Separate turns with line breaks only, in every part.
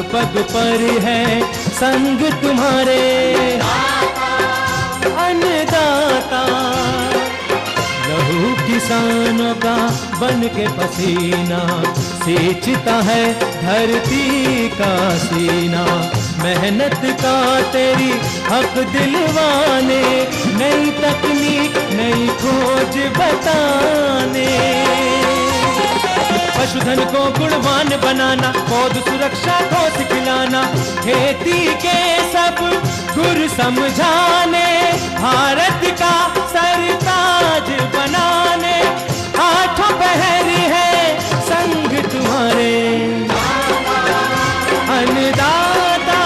पग पर है संग तुम्हारे। अन्नदाता लहू किसानों का बन के पसीना सींचता है धरती का सीना। मेहनत का तेरी हक दिलवाने, नई तकनीक नई खोज बताने। पशुधन को गुणवान बनाना, पौध सुरक्षा को सिखलाना, खेती के सब गुर समझाने, भारत का सरताज बनाने। आठों पहर है संग तुम्हारे। अन्नदाता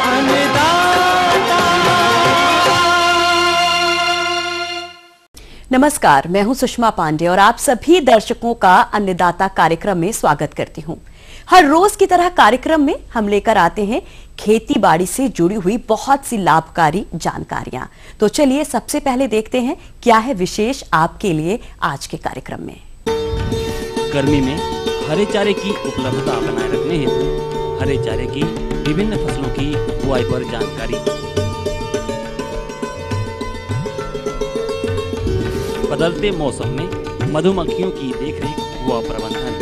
अन्नदाता।
नमस्कार, मैं हूं सुषमा पांडे और आप सभी दर्शकों का अन्नदाता कार्यक्रम में स्वागत करती हूं। हर रोज की तरह कार्यक्रम में हम लेकर आते हैं खेती बाड़ी से जुड़ी हुई बहुत सी लाभकारी जानकारियां। तो चलिए सबसे पहले देखते हैं क्या है विशेष आपके लिए आज के कार्यक्रम में।
गर्मी में हरे चारे की उपलब्धता बनाए रखने हेतु हरे चारे की विभिन्न फसलों की बुआई पर जानकारी। बदलते मौसम में मधुमक्खियों की देखरेख व प्रबंधन।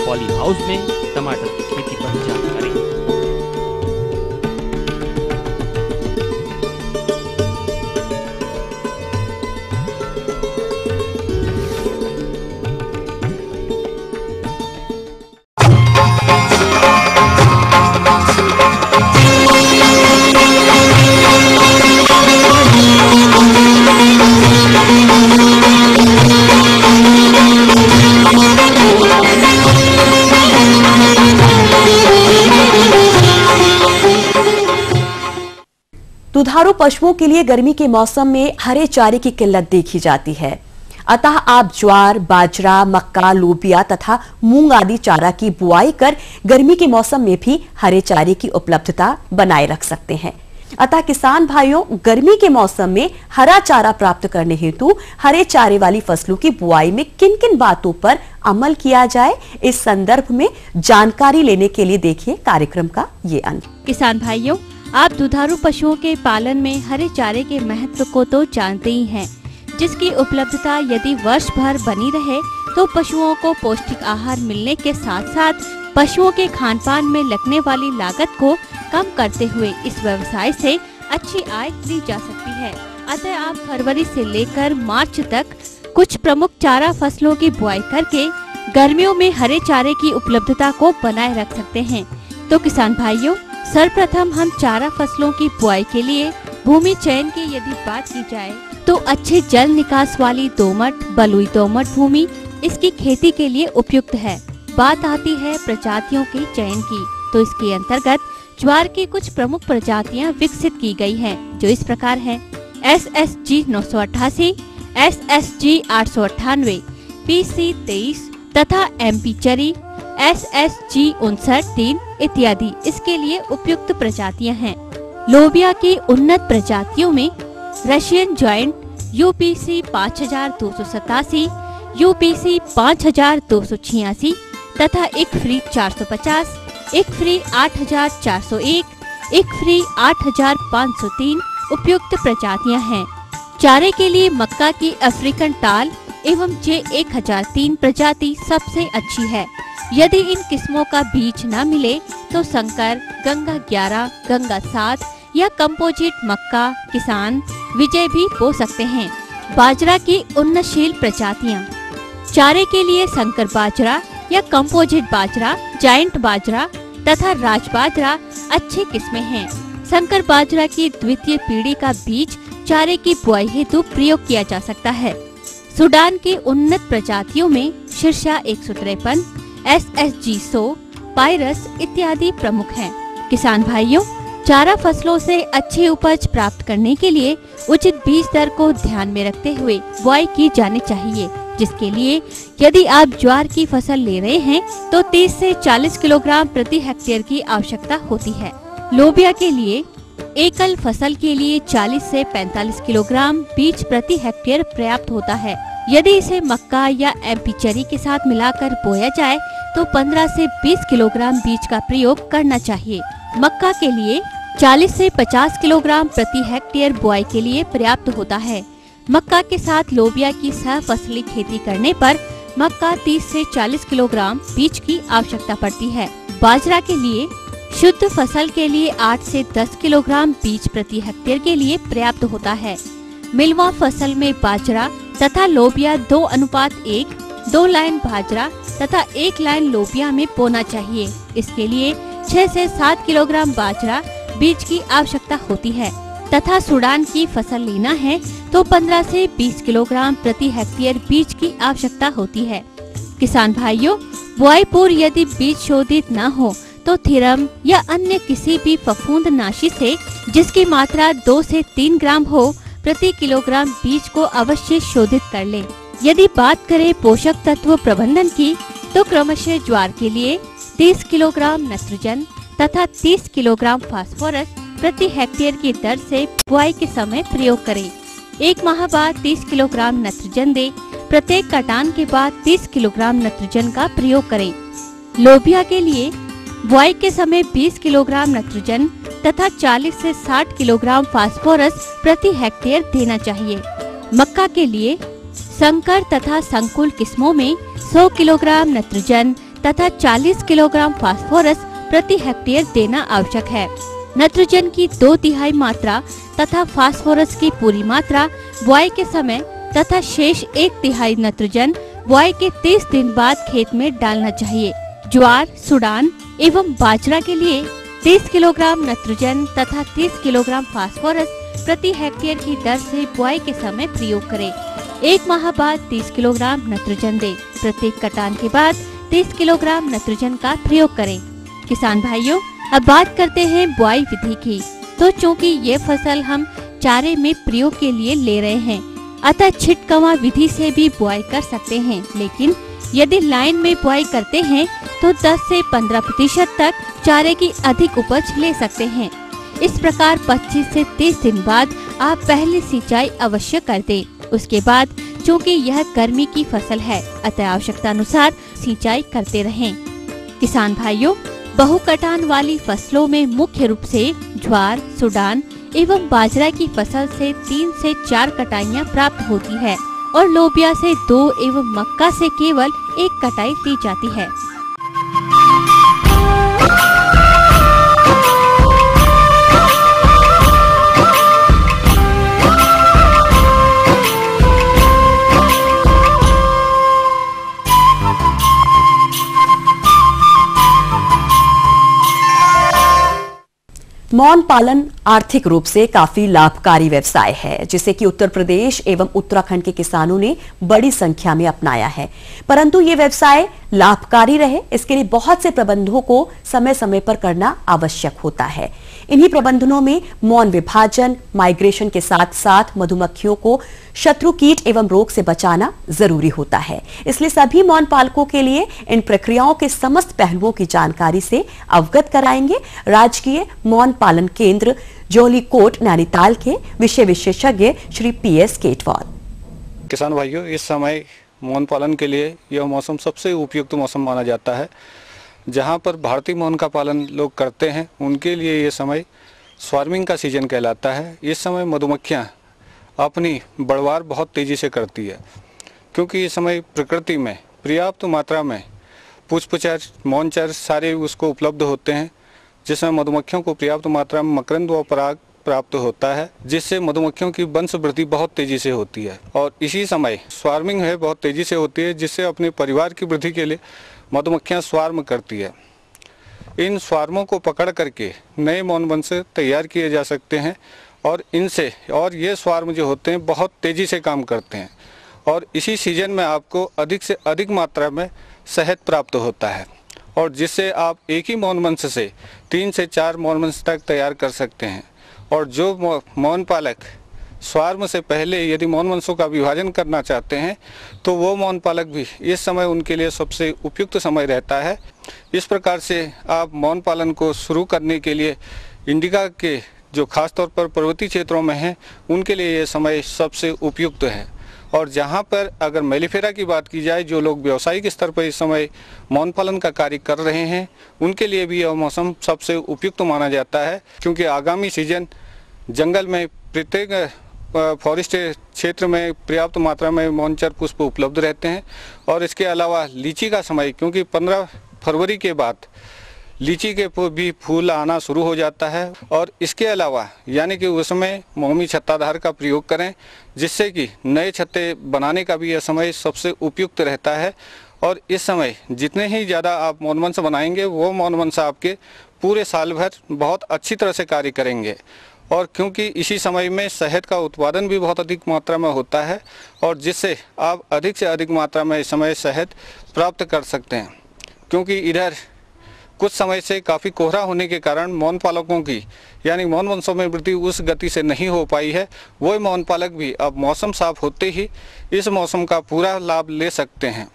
पॉली हाउस में टमाटर की खेती पर जानकारी।
दुधारू पशुओं के लिए गर्मी के मौसम में हरे चारे की किल्लत देखी जाती है, अतः आप ज्वार, बाजरा, मक्का, लोबिया तथा मूंग आदि चारा की बुआई कर गर्मी के मौसम में भी हरे चारे की उपलब्धता बनाए रख सकते हैं। अतः किसान भाइयों, गर्मी के मौसम में हरा चारा प्राप्त करने हेतु हरे चारे वाली फसलों की बुआई में किन किन बातों पर अमल किया जाए, इस संदर्भ में जानकारी लेने के लिए देखिए कार्यक्रम का ये अंक।
किसान भाइयों, आप दुधारू पशुओं के पालन में हरे चारे के महत्व को तो जानते ही हैं, जिसकी उपलब्धता यदि वर्ष भर बनी रहे तो पशुओं को पौष्टिक आहार मिलने के साथ साथ पशुओं के खानपान में लगने वाली लागत को कम करते हुए इस व्यवसाय से अच्छी आय ली जा सकती है। अतः आप फरवरी से लेकर मार्च तक कुछ प्रमुख चारा फसलों की बुआई करके गर्मियों में हरे चारे की उपलब्धता को बनाए रख सकते हैं। तो किसान भाइयों, सर्वप्रथम हम चारा फसलों की बुआई के लिए भूमि चयन की यदि बात की जाए तो अच्छे जल निकास वाली दोमट, बलुई दोमट भूमि इसकी खेती के लिए उपयुक्त है। बात आती है प्रजातियों के चयन की, तो इसके अंतर्गत ज्वार की कुछ प्रमुख प्रजातियां विकसित की गई हैं, जो इस प्रकार हैं: SSG 988, SSG 898, PC 23 तथा MP चरी, SSG 59 इत्यादि इसके लिए उपयुक्त प्रजातियां हैं। लोबिया की उन्नत प्रजातियों में रशियन जॉइंट UPC 5287, UPC 5286 तथा इकफ्री 450, इकफ्री 8401, इकफ्री 8503 उपयुक्त प्रजातियां हैं। चारे के लिए मक्का की अफ्रीकन टाल एवं J1003 प्रजाति सबसे अच्छी है। यदि इन किस्मों का बीज न मिले तो संकर, गंगा 11, गंगा 7 या कंपोजिट मक्का, किसान, विजय भी बो सकते हैं। बाजरा की उन्नतशील प्रजातियां। चारे के लिए संकर बाजरा या कंपोजिट बाजरा, जायंट बाजरा तथा राज बाजरा अच्छी किस्में हैं। संकर बाजरा की द्वितीय पीढ़ी का बीज चारे की बुआई हेतु प्रयोग किया जा सकता है। सूडान की उन्नत प्रजातियों में शीर्षा 153, SSG 100, पायरस इत्यादि प्रमुख हैं। किसान भाइयों, चारा फसलों से अच्छी उपज प्राप्त करने के लिए उचित बीज दर को ध्यान में रखते हुए बुआई की जानी चाहिए, जिसके लिए यदि आप ज्वार की फसल ले रहे हैं तो 30 से 40 किलोग्राम प्रति हेक्टेयर की आवश्यकता होती है। लोबिया के लिए एकल फसल के लिए 40 से 45 किलोग्राम बीज प्रति हेक्टेयर पर्याप्त होता है। यदि इसे मक्का या एमपी चरी के साथ मिलाकर बोया जाए तो 15 से 20 किलोग्राम बीज का प्रयोग करना चाहिए। मक्का के लिए 40 से 50 किलोग्राम प्रति हेक्टेयर बुआई के लिए पर्याप्त होता है। मक्का के साथ लोबिया की सह फसली खेती करने पर मक्का 30 से 40 किलोग्राम बीज की आवश्यकता पड़ती है। बाजरा के लिए शुद्ध फसल के लिए 8 से 10 किलोग्राम बीज प्रति हेक्टेयर के लिए पर्याप्त होता है। मिलवा फसल में बाजरा तथा लोबिया 2:1, 2 लाइन बाजरा तथा 1 लाइन लोबिया में बोना चाहिए। इसके लिए 6 से 7 किलोग्राम बाजरा बीज की आवश्यकता होती है तथा सूडान की फसल लेना है तो 15 से 20 किलोग्राम प्रति हेक्टेयर बीज की आवश्यकता होती है। किसान भाइयों, बुआई पूर्व यदि बीज शोधित न हो तो थिरम या अन्य किसी भी फफूंदनाशी से जिसकी मात्रा 2 से 3 ग्राम हो प्रति किलोग्राम बीज को अवश्य शोधित कर लें। यदि बात करें पोषक तत्व प्रबंधन की तो क्रमशः ज्वार के लिए 30 किलोग्राम नाइट्रोजन तथा 30 किलोग्राम फास्फोरस प्रति हेक्टेयर की दर से बुआई के समय प्रयोग करें। 1 माह बाद 30 किलोग्राम नाइट्रोजन दें। प्रत्येक कटान के बाद 30 किलोग्राम नाइट्रोजन का प्रयोग करें। लोबिया के लिए बुआई के समय 20 किलोग्राम नाइट्रोजन तथा 40 से 60 किलोग्राम फास्फोरस प्रति हेक्टेयर देना चाहिए। मक्का के लिए संकर तथा संकुल किस्मों में 100 किलोग्राम नाइट्रोजन तथा 40 किलोग्राम फास्फोरस प्रति हेक्टेयर देना आवश्यक है। नाइट्रोजन की 2/3 मात्रा तथा फास्फोरस की पूरी मात्रा बुआई के समय तथा शेष 1/3 नाइट्रोजन बुआई के 30 दिन बाद खेत में डालना चाहिए। ज्वार, सूडान एवं बाजरा के लिए 30 किलोग्राम नाइट्रोजन तथा 30 किलोग्राम फास्फोरस प्रति हेक्टेयर की दर से बुआई के समय प्रयोग करें। 1 माह बाद 30 किलोग्राम नाइट्रोजन दें। प्रत्येक कटान के बाद 30 किलोग्राम नाइट्रोजन का प्रयोग करें। किसान भाइयों, अब बात करते हैं बुआई विधि की। तो चूँकि ये फसल हम चारे में प्रयोग के लिए ले रहे हैं, अतः छिटकवा विधि से भी बुआई कर सकते हैं। लेकिन यदि लाइन में बुआई करते हैं तो 10 से 15% तक चारे की अधिक उपज ले सकते हैं। इस प्रकार 25 से 30 दिन बाद आप पहली सिंचाई अवश्य कर दें। उसके बाद चूँकि यह गर्मी की फसल है, अतः आवश्यकता अनुसार सिंचाई करते रहें। किसान भाइयों, बहुकटान वाली फसलों में मुख्य रूप से ज्वार, सूडान एवं बाजरा की फसल से 3 से 4 कटाइयाँ प्राप्त होती है और लोबिया से 2 एवं मक्का से केवल 1 कटाई दी जाती है।
मौन पालन आर्थिक रूप से काफी लाभकारी व्यवसाय है, जिसे कि उत्तर प्रदेश एवं उत्तराखंड के किसानों ने बड़ी संख्या में अपनाया है। परंतु ये व्यवसाय लाभकारी रहे, इसके लिए बहुत से प्रबंधों को समय समय पर करना आवश्यक होता है। इन्हीं प्रबंधनों में मौन विभाजन, माइग्रेशन के साथ साथ मधुमक्खियों को शत्रु कीट एवं रोग से बचाना जरूरी होता है। इसलिए सभी मौन पालकों के लिए इन प्रक्रियाओं के समस्त पहलुओं की जानकारी से अवगत कराएंगे राजकीय मौन पालन केंद्र जोलीकोट नैनीताल के विषय विशेषज्ञ श्री PS केटवाल।
किसान भाइयों, इस समय मौन पालन के लिए यह मौसम सबसे उपयुक्त मौसम माना जाता है। जहां पर भारतीय मौन का पालन लोग करते हैं, उनके लिए ये समय स्वार्मिंग का सीजन कहलाता है। इस समय मधुमक्खियां अपनी बढ़वार बहुत तेज़ी से करती है, क्योंकि इस समय प्रकृति में पर्याप्त मात्रा में पुष्पचर, मौनचर सारे उसको उपलब्ध होते हैं, जिसमें मधुमक्खियों को पर्याप्त मात्रा में मकरंद व पराग प्राप्त होता है, जिससे मधुमक्खियों की वंश वृद्धि बहुत तेज़ी से होती है। और इसी समय स्वार्मिंग है बहुत तेज़ी से होती है, जिससे अपने परिवार की वृद्धि के लिए मधुमक्खियां स्वार्म करती है। इन स्वार्मों को पकड़ करके नए मौन वंश तैयार किए जा सकते हैं और इनसे और ये स्वार्म जो होते हैं बहुत तेज़ी से काम करते हैं और इसी सीजन में आपको अधिक से अधिक मात्रा में शहद प्राप्त होता है और जिससे आप एक ही मौन वंश से 3 से 4 मौन वंश तक तैयार कर सकते हैं। और जो मौन पालक स्वार्म से पहले यदि मौन वंशों का विभाजन करना चाहते हैं तो वो मौन पालक भी इस समय उनके लिए सबसे उपयुक्त समय रहता है। इस प्रकार से आप मौन पालन को शुरू करने के लिए इंडिका के जो खास तौर पर पर्वतीय क्षेत्रों में हैं उनके लिए ये समय सबसे उपयुक्त है। और जहाँ पर अगर मेलिफेरा की बात की जाए, जो लोग व्यावसायिक स्तर पर इस समय मौन पालन का कार्य कर रहे हैं उनके लिए भी यह मौसम सबसे उपयुक्त माना जाता है, क्योंकि आगामी सीजन जंगल में प्रत्येक फॉरेस्ट क्षेत्र में पर्याप्त मात्रा में मौनचर पुष्प उपलब्ध रहते हैं। और इसके अलावा लीची का समय, क्योंकि 15 फरवरी के बाद लीची के भी फूल आना शुरू हो जाता है। और इसके अलावा यानी कि उसमें मोमी छत्ताधार का प्रयोग करें, जिससे कि नए छत्ते बनाने का भी यह समय सबसे उपयुक्त रहता है। और इस समय जितने ही ज़्यादा आप मौनवंश बनाएंगे वो मौनवंश आपके पूरे साल भर बहुत अच्छी तरह से कार्य करेंगे। और क्योंकि इसी समय में शहद का उत्पादन भी बहुत अधिक मात्रा में होता है और जिससे आप अधिक से अधिक मात्रा में इस समय शहद प्राप्त कर सकते हैं। क्योंकि इधर कुछ समय से काफ़ी कोहरा होने के कारण मौन पालकों की यानी मौन वंशों में वृद्धि उस गति से नहीं हो पाई है। वही मौन पालक भी अब मौसम साफ होते ही इस मौसम का पूरा लाभ ले सकते हैं।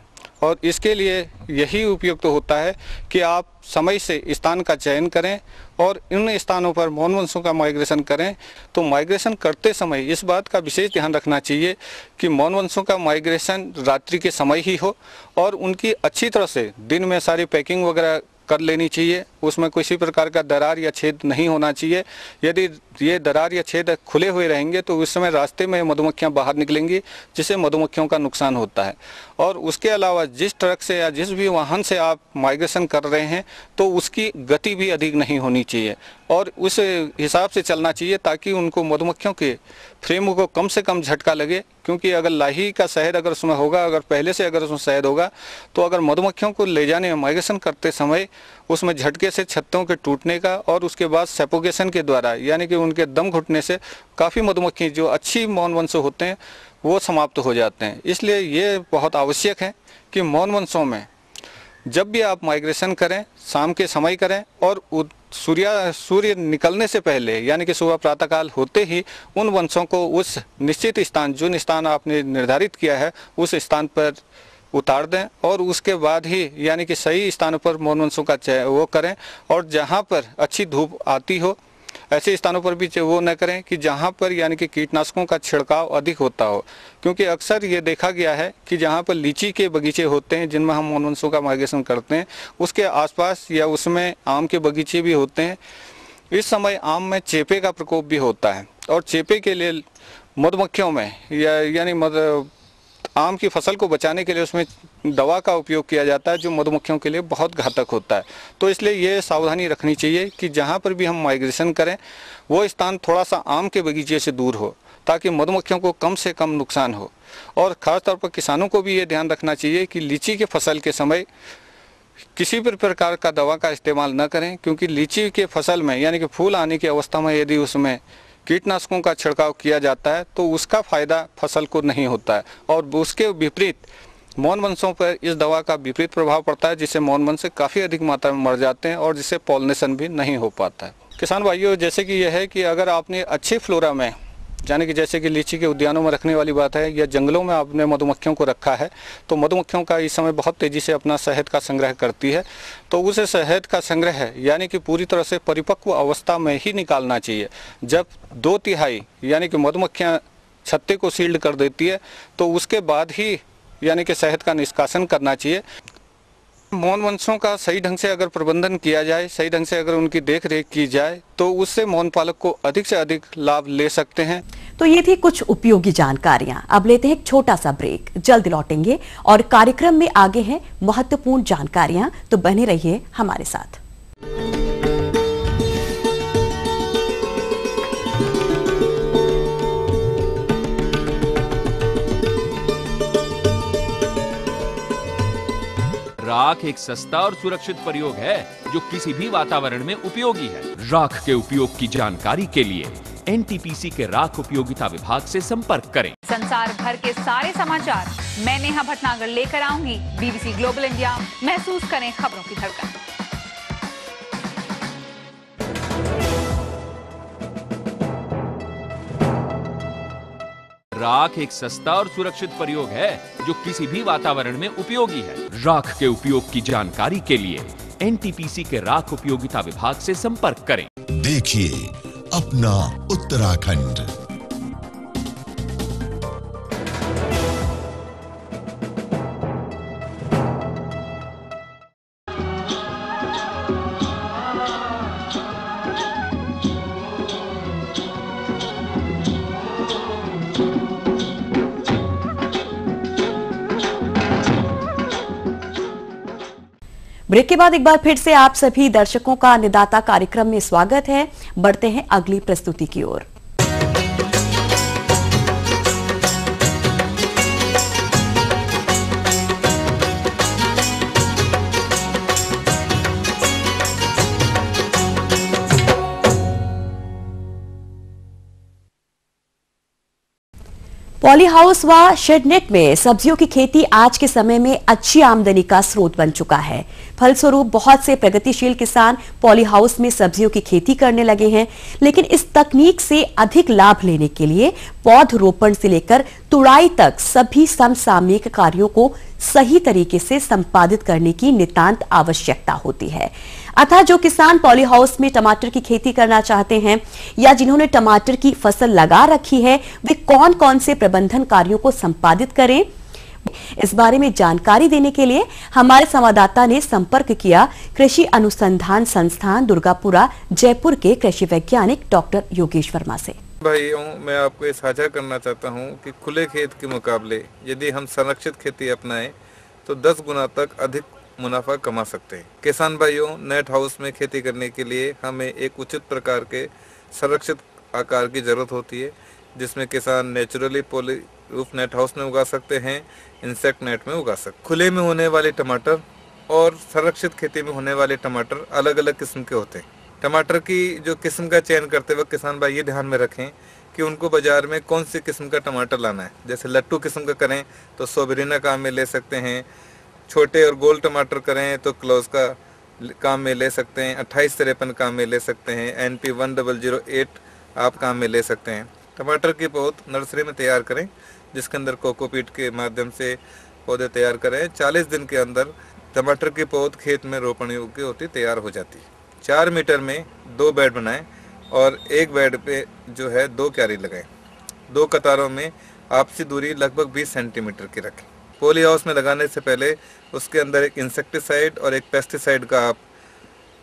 और इसके लिए यही उपयुक्त होता है कि आप समय से स्थान का चयन करें और इन स्थानों पर मौन वंशों का माइग्रेशन करें। तो माइग्रेशन करते समय इस बात का विशेष ध्यान रखना चाहिए कि मौन वंशों का माइग्रेशन रात्रि के समय ही हो और उनकी अच्छी तरह से दिन में सारी पैकिंग वगैरह कर लेनी चाहिए। उसमें किसी प्रकार का दरार या छेद नहीं होना चाहिए। यदि ये दरार या छेद खुले हुए रहेंगे तो उस समय रास्ते में मधुमक्खियां बाहर निकलेंगी, जिससे मधुमक्खियों का नुकसान होता है। और उसके अलावा जिस ट्रक से या जिस भी वाहन से आप माइग्रेशन कर रहे हैं तो उसकी गति भी अधिक नहीं होनी चाहिए और उस हिसाब से चलना चाहिए ताकि उनको मधुमक्खियों के फ्रेम को कम से कम झटका लगे। क्योंकि अगर लाही का शहद अगर उसमें होगा, अगर पहले से अगर उसमें शहद होगा तो अगर मधुमक्खियों को ले जाने में माइग्रेशन करते समय उसमें झटके से छत्तों के टूटने का और उसके बाद सफोकेशन के द्वारा यानी कि उनके दम घुटने से काफ़ी मधुमक्खी जो अच्छी मौन वंश होते हैं वो समाप्त हो जाते हैं। इसलिए ये बहुत आवश्यक है कि मौन वंशों में जब भी आप माइग्रेशन करें शाम के समय करें और सूर्य निकलने से पहले यानी कि सुबह प्रातःकाल होते ही उन वंशों को उस निश्चित स्थान जो स्थान आपने निर्धारित किया है उस स्थान पर उतार दें और उसके बाद ही यानी कि सही स्थानों पर मौन वंशों का वो करें। और जहाँ पर अच्छी धूप आती हो ऐसे स्थानों पर भी वो न करें कि जहाँ पर यानी कि कीटनाशकों का छिड़काव अधिक होता हो। क्योंकि अक्सर ये देखा गया है कि जहाँ पर लीची के बगीचे होते हैं जिनमें हम मौन वंशों का माइग्रेशन करते हैं उसके आसपास या उसमें आम के बगीचे भी होते हैं। इस समय आम में चेपे का प्रकोप भी होता है और चेपे के लिए मधुमक्खियों में यानी आम की फसल को बचाने के लिए उसमें दवा का उपयोग किया जाता है जो मधुमक्खियों के लिए बहुत घातक होता है। तो इसलिए ये सावधानी रखनी चाहिए कि जहाँ पर भी हम माइग्रेशन करें वो स्थान थोड़ा सा आम के बगीचे से दूर हो ताकि मधुमक्खियों को कम से कम नुकसान हो। और ख़ासतौर पर किसानों को भी ये ध्यान रखना चाहिए कि लीची के फसल के समय किसी भी प्रकार का दवा का इस्तेमाल न करें। क्योंकि लीची के फसल में यानी कि फूल आने की अवस्था में यदि उसमें कीटनाशकों का छिड़काव किया जाता है तो उसका फायदा फसल को नहीं होता है और उसके विपरीत मौन वंशों पर इस दवा का विपरीत प्रभाव पड़ता है जिससे मौन वंश काफ़ी अधिक मात्रा में मर जाते हैं और जिससे पॉलिनेशन भी नहीं हो पाता है। किसान भाइयों, जैसे कि यह है कि अगर आपने अच्छे फ्लोरा में यानी कि जैसे कि लीची के उद्यानों में रखने वाली बात है या जंगलों में आपने मधुमक्खियों को रखा है तो मधुमक्खियों का इस समय बहुत तेज़ी से अपना शहद का संग्रह करती है। तो उस शहद का संग्रह यानी कि पूरी तरह से परिपक्व अवस्था में ही निकालना चाहिए। जब 2/3 यानी कि मधुमक्खियाँ छत्ते को सील्ड कर देती है तो उसके बाद ही यानी कि शहद का निष्कासन करना चाहिए। मौन वंशों का सही ढंग से अगर प्रबंधन किया जाए, सही ढंग से अगर उनकी देख रेख की जाए तो उससे मौन पालक को अधिक से अधिक लाभ ले सकते हैं।
तो ये थी कुछ उपयोगी जानकारियां। अब लेते हैं एक छोटा सा ब्रेक, जल्द लौटेंगे और कार्यक्रम में आगे हैं महत्वपूर्ण जानकारियां, तो बने रहिए हमारे साथ।
राख एक सस्ता और सुरक्षित प्रयोग है जो किसी भी वातावरण में उपयोगी है। राख के उपयोग की जानकारी के लिए एनटीपीसी के राख उपयोगिता विभाग से संपर्क करें।
संसार भर के सारे समाचार मैं नेहा भटनागर लेकर आऊंगी। बीबीसी ग्लोबल इंडिया, महसूस करें खबरों की धड़कन।
राख एक सस्ता और सुरक्षित प्रयोग है जो किसी भी वातावरण में उपयोगी है। राख के उपयोग की जानकारी के लिए एनटीपीसी के राख उपयोगिता विभाग से संपर्क करें।
देखिए अपना उत्तराखंड।
ब्रेक के बाद एक बार फिर से आप सभी दर्शकों का अन्नदाता कार्यक्रम में स्वागत है। बढ़ते हैं अगली प्रस्तुति की ओर। पॉली हाउस व शेडनेट में सब्जियों की खेती आज के समय में अच्छी आमदनी का स्रोत बन चुका है। फलस्वरूप बहुत से प्रगतिशील किसान पॉली हाउस में सब्जियों की खेती करने लगे हैं, लेकिन इस तकनीक से अधिक लाभ लेने के लिए पौधरोपण से लेकर तुड़ाई तक सभी समसामयिक कार्यों को सही तरीके से संपादित करने की नितांत आवश्यकता होती है। अतः जो किसान पॉली हाउस में टमाटर की खेती करना चाहते हैं या जिन्होंने टमाटर की फसल लगा रखी है, वे कौन कौन से प्रबंधन कार्यों को संपादित करें, इस बारे में जानकारी देने के लिए हमारे संवाददाता ने संपर्क किया कृषि अनुसंधान संस्थान दुर्गापुरा जयपुर के कृषि वैज्ञानिक डॉक्टर योगेश वर्मा से।
भाइयों, मैं आपको ये साझा करना चाहता हूँ कि खुले खेत के मुकाबले यदि हम संरक्षित खेती अपनाएं तो 10 गुना तक अधिक मुनाफा कमा सकते हैं। किसान भाइयों, नेट हाउस में खेती करने के लिए हमें एक उचित प्रकार के संरक्षित आकार की जरूरत होती है, जिसमें किसान naturally poly roof net house में उगा सकते हैं, इंसेक्ट नेट में उगा सकते हैं। खुले में होने वाले टमाटर और संरक्षित खेती में होने वाले टमाटर अलग अलग किस्म के होते हैं। टमाटर की जो किस्म का चयन करते वक्त किसान भाई ये ध्यान में रखें कि उनको बाजार में कौन सी किस्म का टमाटर लाना है। जैसे लट्टू किस्म का करें तो सोबरीना काम में ले सकते हैं, छोटे और गोल टमाटर करें तो क्लोज का काम में ले सकते हैं, 2853 काम में ले सकते हैं, NP 1008 आप काम में ले सकते हैं। टमाटर की पौध नर्सरी में तैयार करें, जिसके अंदर कोकोपीट के माध्यम से पौधे तैयार करें। 40 दिन के अंदर टमाटर की पौध खेत में रोपण योग्य होती तैयार हो जाती है। 4 मीटर में 2 बेड बनाएं और एक बेड पे जो है 2 क्यारी लगाएं। 2 कतारों में आपसी दूरी लगभग 20 सेंटीमीटर की रखें। पॉली हाउस में लगाने से पहले उसके अंदर एक इंसेक्टिसाइड और एक पेस्टिसाइड का आप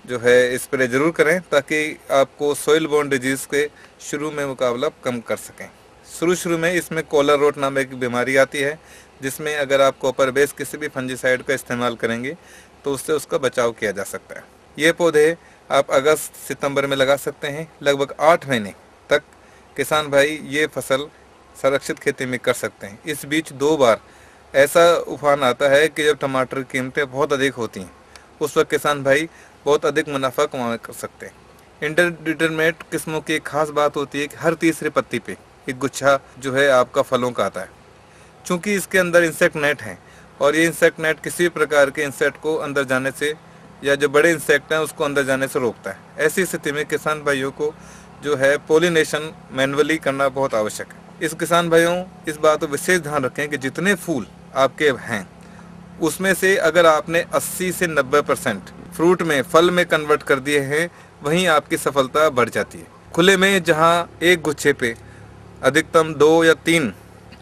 जो है स्प्रे जरूर करें, ताकि आपको सोइल बोर्न डिजीज़ के शुरू में मुकाबला कम कर सकें। शुरू में इसमें कॉलर रोट नामक की बीमारी आती है, जिसमें अगर आप कॉपर बेस किसी भी फंजीसाइड का इस्तेमाल करेंगे तो उससे उसका बचाव किया जा सकता है। ये पौधे आप अगस्त सितंबर में लगा सकते हैं। लगभग 8 महीने तक किसान भाई ये फसल संरक्षित खेती में कर सकते हैं। इस बीच 2 बार ऐसा उफान आता है कि जब टमाटर की कीमतें बहुत अधिक होती हैं, उस वक्त किसान भाई बहुत अधिक मुनाफा कमा कर सकते हैं। इंटरडिटरमिनेट किस्मों की एक खास बात होती है कि हर तीसरी पत्ती पे एक गुच्छा जो है आपका फलों का आता है। चूँकि इसके अंदर इंसेक्ट नेट है और ये इंसेक्ट नेट किसी भी प्रकार के इंसेक्ट को अंदर जाने से या जो बड़े इंसेक्ट हैं उसको अंदर जाने से रोकता है। ऐसी स्थिति में किसान भाइयों को जो है पोलिनेशन मैनुअली करना बहुत आवश्यक है। इस किसान भाइयों इस बात को विशेष ध्यान रखें कि जितने फूल आपके हैं उसमें से अगर आपने 80 से 90% फ्रूट में फल में कन्वर्ट कर दिए हैं, वहीं आपकी सफलता बढ़ जाती है। खुले में जहाँ एक गुच्छे पे अधिकतम 2 या 3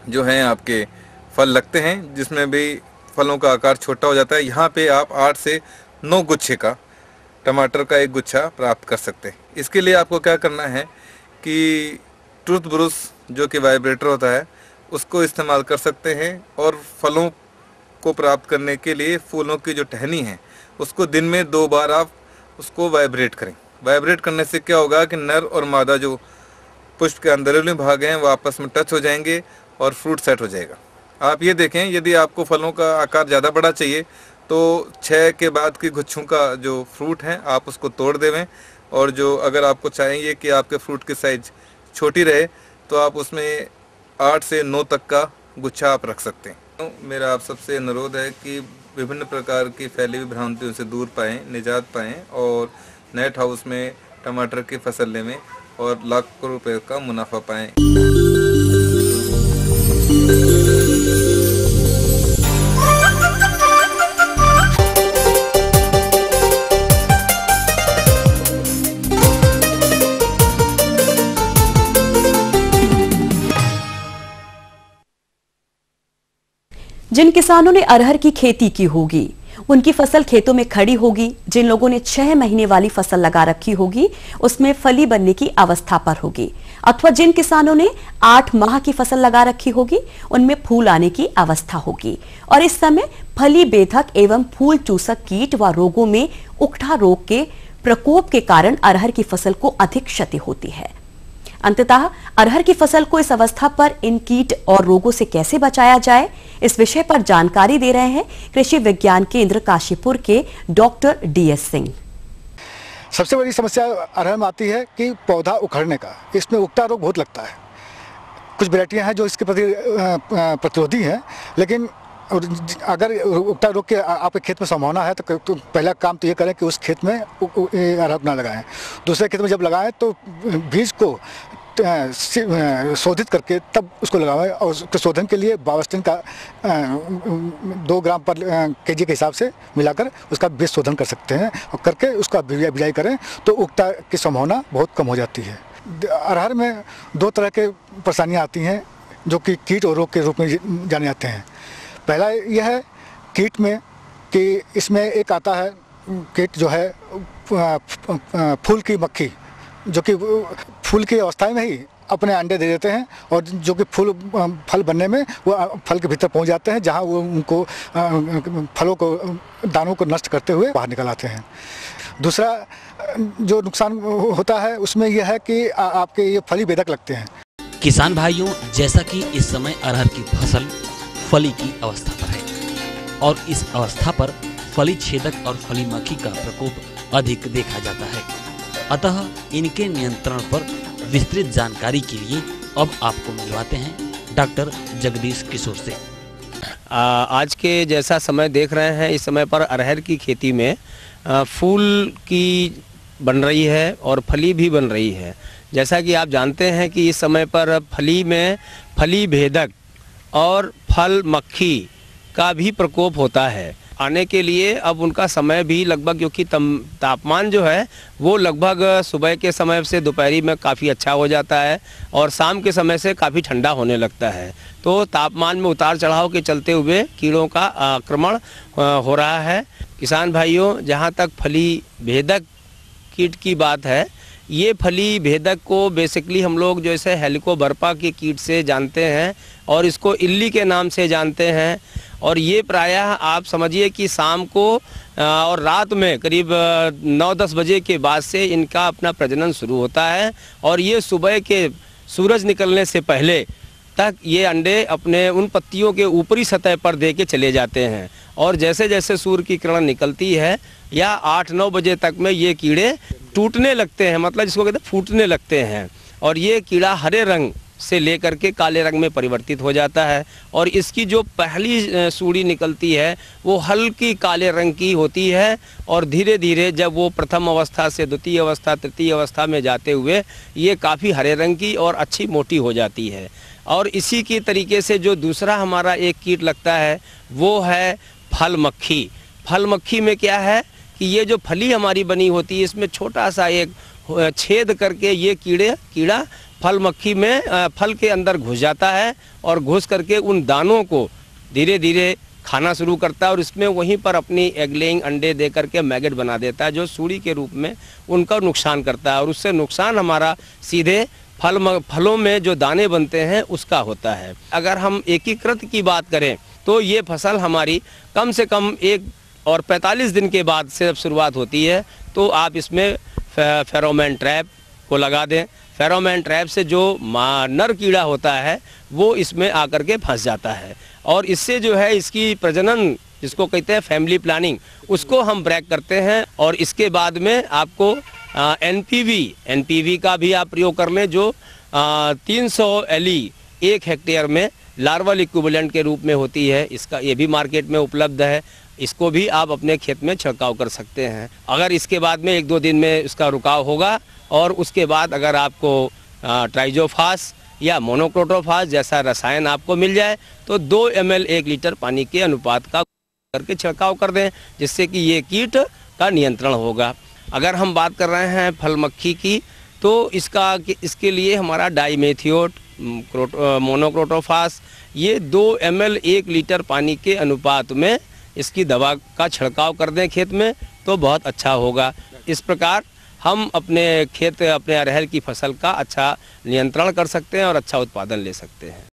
जो हैं आपके फल लगते हैं, जिसमें भी फलों का आकार छोटा हो जाता है, यहाँ पे आप 8 से 9 गुच्छे का टमाटर का एक गुच्छा प्राप्त कर सकते हैं। इसके लिए आपको क्या करना है कि टूथ ब्रश जो कि वाइब्रेटर होता है उसको इस्तेमाल कर सकते हैं, और फलों को प्राप्त करने के लिए फूलों की जो टहनी है उसको दिन में 2 बार आप उसको वाइब्रेट करें। वाइब्रेट करने से क्या होगा कि नर और मादा जो पुष्प के अंदरूनी भाग हैं वो आपस में टच हो जाएंगे और फ्रूट सेट हो जाएगा। आप ये देखें, यदि आपको फलों का आकार ज़्यादा बड़ा चाहिए तो 6 के बाद की गुच्छों का जो फ्रूट है आप उसको तोड़ देवें, और जो अगर आपको चाहिए कि आपके फ्रूट की साइज छोटी रहे तो आप उसमें 8 से 9 तक का गुच्छा आप रख सकते हैं। तो मेरा आप सबसे अनुरोध है कि विभिन्न प्रकार की फैली हुई भ्रांतियों से दूर पाएँ, निजात पाएँ और नेट हाउस में टमाटर की फसल लेवें और लाखों रुपए का मुनाफा पाएँ।
जिन किसानों ने अरहर की खेती की होगी उनकी फसल खेतों में खड़ी होगी। जिन लोगों ने 6 महीने वाली फसल लगा रखी होगी उसमें फली बनने की अवस्था पर होगी, अथवा जिन किसानों ने 8 माह की फसल लगा रखी होगी उनमें फूल आने की अवस्था होगी। और इस समय फली बेधक एवं फूल चूसक कीट व रोगों में उकठा रोग के प्रकोप के कारण अरहर की फसल को अधिक क्षति होती है। अंततः अरहर की फसल को इस अवस्था पर इन कीट और रोगों से कैसे बचाया जाए, इस विषय पर जानकारी दे रहे हैं कृषि विज्ञान केंद्र काशीपुर के डॉक्टर DS सिंह।
सबसे बड़ी समस्या अरहर में आती है कि पौधा उखड़ने का, इसमें उगता रोग बहुत लगता है। कुछ वैरायटियां हैं जो इसके प्रति प्रतिरोधी हैं, लेकिन अगर उगता रोग के आपके खेत में संभावना है तो पहला काम तो ये करें कि उस खेत में अरहर ना लगाएं। दूसरे खेत में जब लगाएं तो बीज को शोधित करके तब उसको लगाएं, और उसके शोधन के लिए बावस्टिन का 2 ग्राम पर केजी के हिसाब से मिलाकर उसका बीज शोधन कर सकते हैं, और करके उसका बिजाई करें तो उगता की संभावना बहुत कम हो जाती है। अरहर में 2 तरह के परेशानियाँ आती हैं जो कि कीट और रोग के रूप में जाने जाते हैं। पहला यह है कीट में कि इसमें एक आता है कीट जो है फूल की मक्खी, जो कि फूल की अवस्था में ही अपने अंडे दे देते हैं और जो कि फल बनने में वो फल के भीतर पहुंच जाते हैं, जहां वो उनको फलों को दानों को नष्ट करते हुए बाहर निकल आते हैं। दूसरा जो नुकसान होता है उसमें यह है कि आपके ये फली बेधक लगते हैं।
किसान भाइयों, जैसा कि इस समय अरहर की फसल फली की अवस्था पर है और इस अवस्था पर फली छेदक और फली मक्खी का प्रकोप अधिक देखा जाता है, अतः इनके नियंत्रण पर विस्तृत जानकारी के लिए अब आपको मिलवाते हैं डॉक्टर जगदीश किशोर से।
आज के जैसा समय देख रहे हैं, इस समय पर अरहर की खेती में फूल की बन रही है और फली भी बन रही है। जैसा कि आप जानते हैं कि इस समय पर फली में फली भेदक और फल मक्खी का भी प्रकोप होता है। आने के लिए अब उनका समय भी लगभग, क्योंकि तापमान जो है वो लगभग सुबह के समय से दोपहरी में काफ़ी अच्छा हो जाता है और शाम के समय से काफ़ी ठंडा होने लगता है। तो तापमान में उतार चढ़ाव के चलते हुए कीड़ों का आक्रमण हो रहा है। किसान भाइयों, जहाँ तक फली भेदक कीट की बात है, ये फली भेदक को बेसिकली हम लोग जैसे हेलिकोबर्पा के कीट से जानते हैं और इसको इल्ली के नाम से जानते हैं। और ये प्रायः आप समझिए कि शाम को और रात में करीब 9-10 बजे के बाद से इनका अपना प्रजनन शुरू होता है और ये सुबह के सूरज निकलने से पहले तक ये अंडे अपने उन पत्तियों के ऊपरी सतह पर दे के चले जाते हैं। और जैसे जैसे सूर्य की किरण निकलती है या 8-9 बजे तक में ये कीड़े टूटने लगते हैं, मतलब जिसको कहते हैं फूटने लगते हैं, और ये कीड़ा हरे रंग से लेकर के काले रंग में परिवर्तित हो जाता है। और इसकी जो पहली सूड़ी निकलती है वो हल्की काले रंग की होती है और धीरे धीरे जब वो प्रथम अवस्था से द्वितीय अवस्था तृतीय अवस्था में जाते हुए ये काफ़ी हरे रंग की और अच्छी मोटी हो जाती है। और इसी की तरीके से जो दूसरा हमारा एक कीट लगता है वो है फल मक्खी। फल मक्खी में क्या है कि ये जो फली हमारी बनी होती है इसमें छोटा सा एक छेद करके ये कीड़ा फल मक्खी में फल के अंदर घुस जाता है और घुस करके उन दानों को धीरे धीरे खाना शुरू करता है और इसमें वहीं पर अपनी एग लेइंग अंडे दे करके मैगेट बना देता है, जो सूड़ी के रूप में उनका नुकसान करता है। और उससे नुकसान हमारा सीधे फलों में जो दाने बनते हैं उसका होता है। अगर हम एकीकृत की बात करें तो ये फसल हमारी कम से कम 1 और 45 दिन के बाद से जब शुरुआत होती है तो आप इसमें फेरोमोन ट्रैप को लगा दें। फेरोमोन ट्रैप से जो नर कीड़ा होता है वो इसमें आकर के फंस जाता है और इससे जो है इसकी प्रजनन जिसको कहते हैं फैमिली प्लानिंग उसको हम ब्रेक करते हैं। और इसके बाद में आपको एनपीवी का भी आप प्रयोग कर लें, जो 300 LE 1 हेक्टेयर में लार्वल इक्विवेलेंट के रूप में होती है। इसका ये भी मार्केट में उपलब्ध है, इसको भी आप अपने खेत में छिड़काव कर सकते हैं। अगर इसके बाद में 1-2 दिन में इसका रुकाव होगा और उसके बाद अगर आपको ट्राइजोफास या मोनोक्रोटोफास जैसा रसायन आपको मिल जाए तो 2 ml 1 लीटर पानी के अनुपात का करके छिड़काव कर दें, जिससे कि ये कीट का नियंत्रण होगा। अगर हम बात कर रहे हैं फल मक्खी की तो इसके लिए हमारा डाइमेथियोट, मोनोक्रोटोफास ये 2 ml 1 लीटर पानी के अनुपात में इसकी दवा का छिड़काव कर दें खेत में तो बहुत अच्छा होगा। इस प्रकार हम अपने अरहर की फसल का अच्छा नियंत्रण कर सकते हैं और अच्छा उत्पादन ले सकते हैं।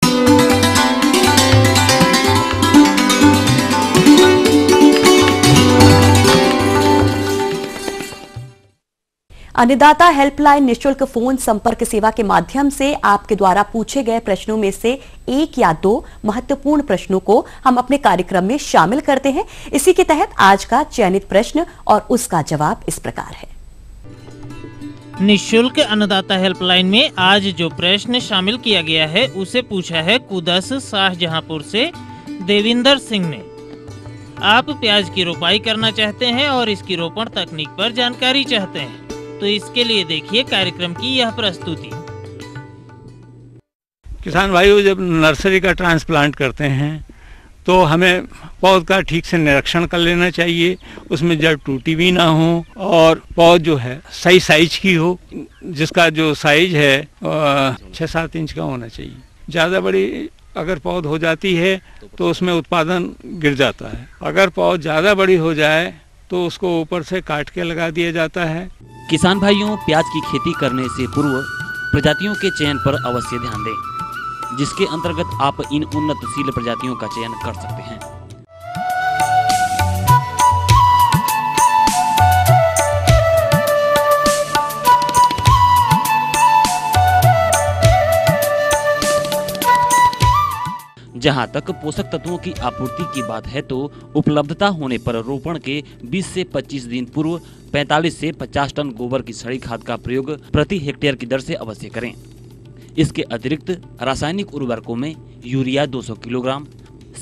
अन्नदाता हेल्पलाइन निशुल्क फोन संपर्क सेवा के माध्यम से आपके द्वारा पूछे गए प्रश्नों में से 1 या 2 महत्वपूर्ण प्रश्नों को हम अपने कार्यक्रम में शामिल करते हैं। इसी के तहत आज का चयनित प्रश्न और उसका जवाब इस प्रकार है।
निशुल्क अन्नदाता हेल्पलाइन में आज जो प्रश्न शामिल किया गया है उसे पूछा है कुदस शाहजहांपुर से देविंदर सिंह ने। आप प्याज की रोपाई करना चाहते हैं और इसकी रोपण तकनीक पर जानकारी चाहते हैं, तो इसके लिए देखिए कार्यक्रम की यह प्रस्तुति।
किसान भाइयों, जब नर्सरी का ट्रांसप्लांट करते हैं तो हमें पौध का ठीक से निरीक्षण कर लेना चाहिए, उसमें जड़ टूटी भी ना हो और पौध जो है सही साइज की हो, जिसका जो साइज है 6-7 इंच का होना चाहिए। ज़्यादा बड़ी अगर पौध हो जाती है तो उसमें उत्पादन गिर जाता है। अगर पौध ज़्यादा बड़ी हो जाए तो उसको ऊपर से काट के लगा दिया जाता है।
किसान भाइयों, प्याज की खेती करने से पूर्व प्रजातियों के चयन पर अवश्य ध्यान दें, जिसके अंतर्गत आप इन उन्नतशील प्रजातियों का चयन कर सकते हैं। जहां तक पोषक तत्वों की आपूर्ति की बात है तो उपलब्धता होने पर रोपण के 20 से 25 दिन पूर्व 45 से 50 टन गोबर की सड़ी खाद का प्रयोग प्रति हेक्टेयर की दर से अवश्य करें। इसके अतिरिक्त रासायनिक उर्वरकों में urea 200 kilogram,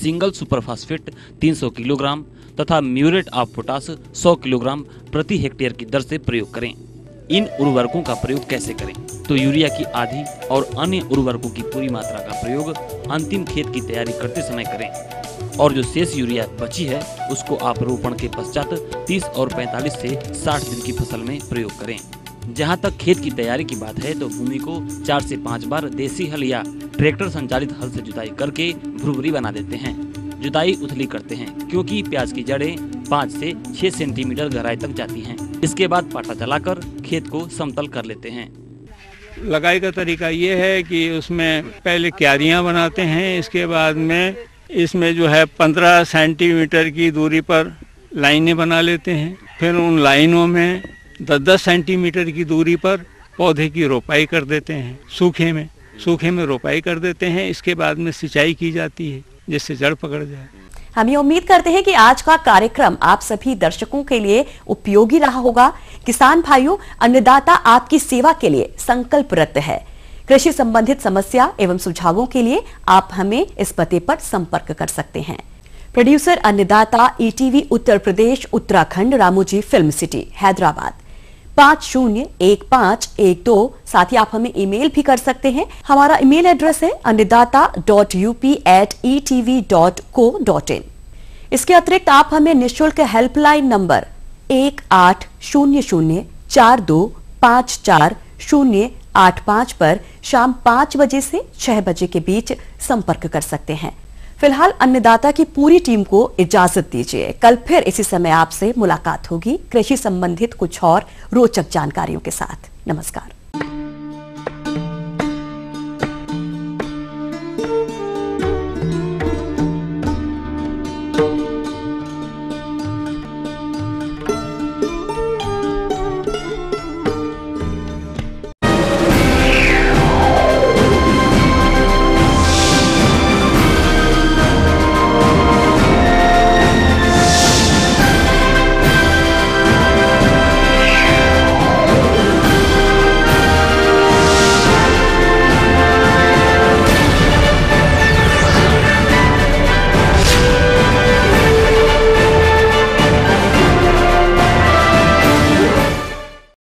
single superphosphate 300 kilogram तथा म्यूरेट ऑफ पोटाश 100 किलोग्राम प्रति हेक्टेयर की दर से प्रयोग करें। इन उर्वरकों का प्रयोग कैसे करें? तो यूरिया की आधी और अन्य उर्वरकों की पूरी मात्रा का प्रयोग अंतिम खेत की तैयारी करते समय करें और जो शेष यूरिया बची है उसको आप रोपण के पश्चात 30 और 45 से 60 दिन की फसल में प्रयोग करें। जहां तक खेत की तैयारी की बात है तो भूमि को 4 से 5 बार देसी हल या ट्रैक्टर संचालित हल से जुताई करके भुरभुरी बना देते हैं। जुताई उथली करते हैं क्योंकि प्याज की जड़ें 5 से 6 सेंटीमीटर गहराई तक जाती हैं। इसके बाद पाटा चलाकर खेत को समतल कर लेते हैं।
लगाई का तरीका ये है कि उसमें पहले क्यारियां बनाते हैं, इसके बाद में इसमें जो है 15 सेंटीमीटर की दूरी पर लाइनें बना लेते हैं। फिर उन लाइनों में 10-10 सेंटीमीटर की दूरी पर पौधे की रोपाई कर देते हैं। सूखे में रोपाई कर देते हैं। इसके बाद में सिंचाई की जाती है जिससे जड़ पकड़ जाए।
हम ये उम्मीद करते हैं कि आज का कार्यक्रम आप सभी दर्शकों के लिए उपयोगी रहा होगा। किसान भाइयों, अन्नदाता आपकी सेवा के लिए संकल्परत है। कृषि संबंधित समस्या एवं सुझावों के लिए आप हमें इस पते पर संपर्क कर सकते हैं। प्रोड्यूसर अन्नदाता, ETV Uttar Pradesh Uttarakhand, Ramoji film city, Hyderabad 501512। साथ ही आप हमें ईमेल भी कर सकते हैं। हमारा ईमेल एड्रेस है annadata.up@etv.co.in। इसके अतिरिक्त आप हमें निःशुल्क हेल्पलाइन नंबर 1800-4254-085 पर शाम 5 बजे से 6 बजे के बीच संपर्क कर सकते हैं। फिलहाल अन्नदाता की पूरी टीम को इजाजत दीजिए। कल फिर इसी समय आपसे मुलाकात होगी कृषि संबंधित कुछ और रोचक जानकारियों के साथ। नमस्कार।